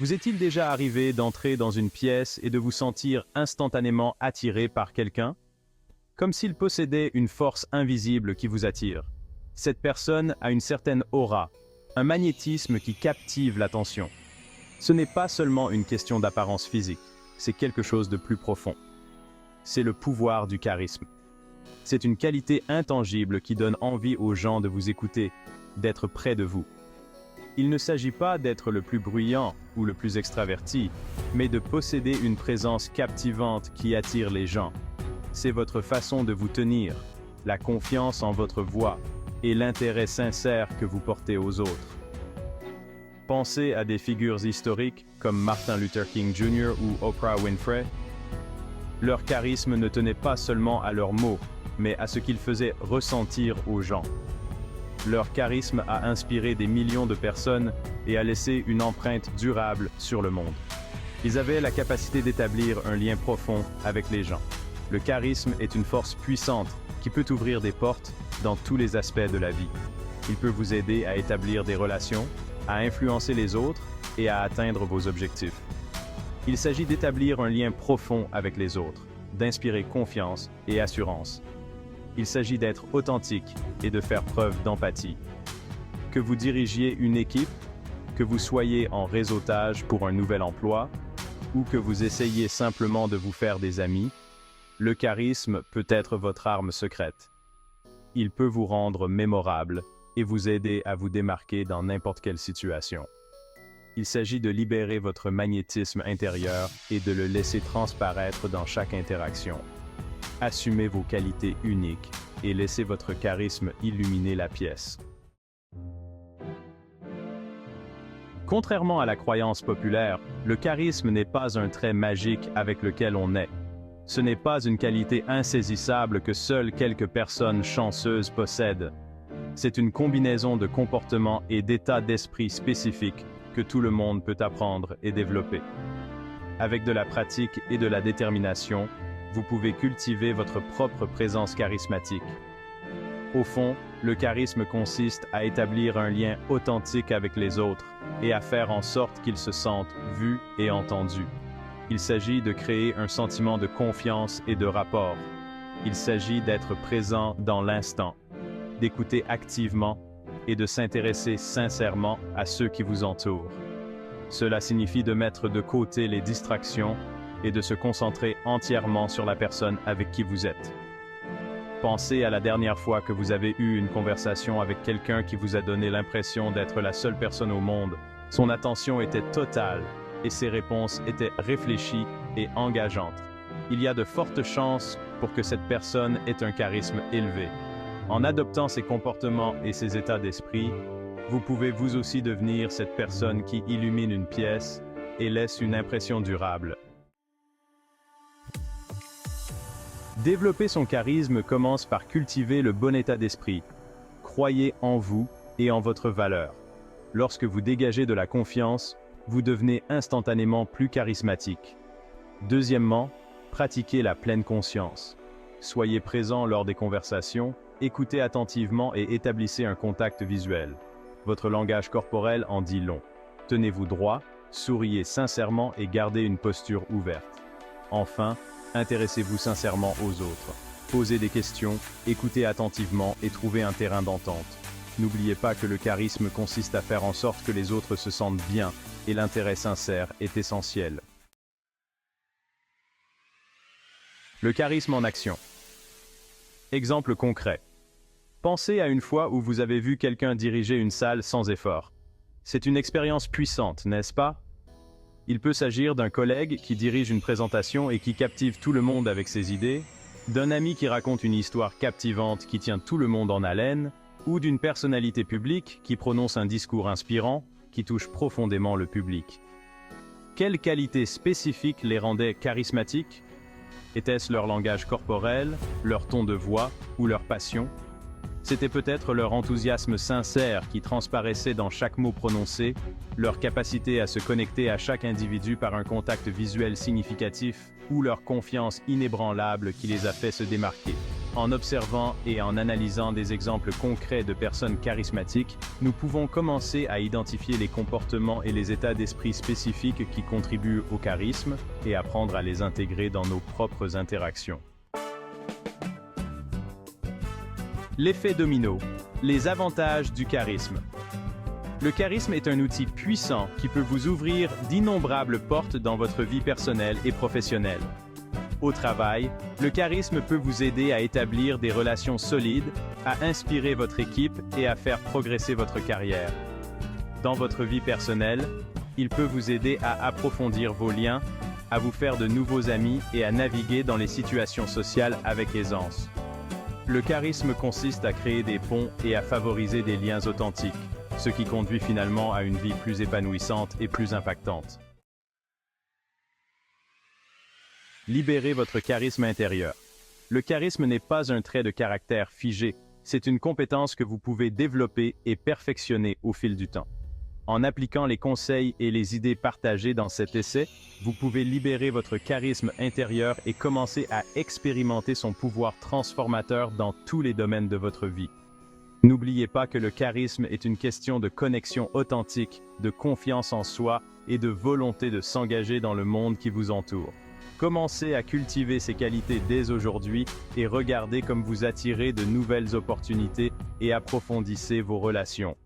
Vous est-il déjà arrivé d'entrer dans une pièce et de vous sentir instantanément attiré par quelqu'un? Comme s'il possédait une force invisible qui vous attire. Cette personne a une certaine aura, un magnétisme qui captive l'attention. Ce n'est pas seulement une question d'apparence physique, c'est quelque chose de plus profond. C'est le pouvoir du charisme. C'est une qualité intangible qui donne envie aux gens de vous écouter, d'être près de vous. Il ne s'agit pas d'être le plus bruyant ou le plus extraverti, mais de posséder une présence captivante qui attire les gens. C'est votre façon de vous tenir, la confiance en votre voix et l'intérêt sincère que vous portez aux autres. Pensez à des figures historiques comme Martin Luther King Jr. ou Oprah Winfrey. Leur charisme ne tenait pas seulement à leurs mots, mais à ce qu'ils faisaient ressentir aux gens. Leur charisme a inspiré des millions de personnes et a laissé une empreinte durable sur le monde. Ils avaient la capacité d'établir un lien profond avec les gens. Le charisme est une force puissante qui peut ouvrir des portes dans tous les aspects de la vie. Il peut vous aider à établir des relations, à influencer les autres et à atteindre vos objectifs. Il s'agit d'établir un lien profond avec les autres, d'inspirer confiance et assurance. Il s'agit d'être authentique et de faire preuve d'empathie. Que vous dirigiez une équipe, que vous soyez en réseautage pour un nouvel emploi, ou que vous essayiez simplement de vous faire des amis, le charisme peut être votre arme secrète. Il peut vous rendre mémorable et vous aider à vous démarquer dans n'importe quelle situation. Il s'agit de libérer votre magnétisme intérieur et de le laisser transparaître dans chaque interaction. Assumez vos qualités uniques et laissez votre charisme illuminer la pièce. Contrairement à la croyance populaire, le charisme n'est pas un trait magique avec lequel on naît. Ce n'est pas une qualité insaisissable que seules quelques personnes chanceuses possèdent. C'est une combinaison de comportements et d'états d'esprit spécifiques que tout le monde peut apprendre et développer. Avec de la pratique et de la détermination, vous pouvez cultiver votre propre présence charismatique. Au fond, le charisme consiste à établir un lien authentique avec les autres et à faire en sorte qu'ils se sentent vus et entendus. Il s'agit de créer un sentiment de confiance et de rapport. Il s'agit d'être présent dans l'instant, d'écouter activement et de s'intéresser sincèrement à ceux qui vous entourent. Cela signifie de mettre de côté les distractions et de se concentrer entièrement sur la personne avec qui vous êtes. Pensez à la dernière fois que vous avez eu une conversation avec quelqu'un qui vous a donné l'impression d'être la seule personne au monde. Son attention était totale et ses réponses étaient réfléchies et engageantes. Il y a de fortes chances pour que cette personne ait un charisme élevé. En adoptant ces comportements et ces états d'esprit, vous pouvez vous aussi devenir cette personne qui illumine une pièce et laisse une impression durable. Développer son charisme commence par cultiver le bon état d'esprit. Croyez en vous et en votre valeur. Lorsque vous dégagez de la confiance, vous devenez instantanément plus charismatique. Deuxièmement, pratiquez la pleine conscience. Soyez présent lors des conversations, écoutez attentivement et établissez un contact visuel. Votre langage corporel en dit long. Tenez-vous droit, souriez sincèrement et gardez une posture ouverte. Enfin, intéressez-vous sincèrement aux autres. Posez des questions, écoutez attentivement et trouvez un terrain d'entente. N'oubliez pas que le charisme consiste à faire en sorte que les autres se sentent bien et l'intérêt sincère est essentiel. Le charisme en action. Exemple concret. Pensez à une fois où vous avez vu quelqu'un diriger une salle sans effort. C'est une expérience puissante, n'est-ce pas? Il peut s'agir d'un collègue qui dirige une présentation et qui captive tout le monde avec ses idées, d'un ami qui raconte une histoire captivante qui tient tout le monde en haleine, ou d'une personnalité publique qui prononce un discours inspirant qui touche profondément le public. Quelles qualités spécifiques les rendaient charismatiques? Était-ce leur langage corporel, leur ton de voix ou leur passion? C'était peut-être leur enthousiasme sincère qui transparaissait dans chaque mot prononcé, leur capacité à se connecter à chaque individu par un contact visuel significatif, ou leur confiance inébranlable qui les a fait se démarquer. En observant et en analysant des exemples concrets de personnes charismatiques, nous pouvons commencer à identifier les comportements et les états d'esprit spécifiques qui contribuent au charisme et apprendre à les intégrer dans nos propres interactions. L'effet domino. Les avantages du charisme. Le charisme est un outil puissant qui peut vous ouvrir d'innombrables portes dans votre vie personnelle et professionnelle. Au travail, le charisme peut vous aider à établir des relations solides, à inspirer votre équipe et à faire progresser votre carrière. Dans votre vie personnelle, il peut vous aider à approfondir vos liens, à vous faire de nouveaux amis et à naviguer dans les situations sociales avec aisance. Le charisme consiste à créer des ponts et à favoriser des liens authentiques, ce qui conduit finalement à une vie plus épanouissante et plus impactante. Libérez votre charisme intérieur. Le charisme n'est pas un trait de caractère figé, c'est une compétence que vous pouvez développer et perfectionner au fil du temps. En appliquant les conseils et les idées partagées dans cet essai, vous pouvez libérer votre charisme intérieur et commencer à expérimenter son pouvoir transformateur dans tous les domaines de votre vie. N'oubliez pas que le charisme est une question de connexion authentique, de confiance en soi et de volonté de s'engager dans le monde qui vous entoure. Commencez à cultiver ces qualités dès aujourd'hui et regardez comme vous attirez de nouvelles opportunités et approfondissez vos relations.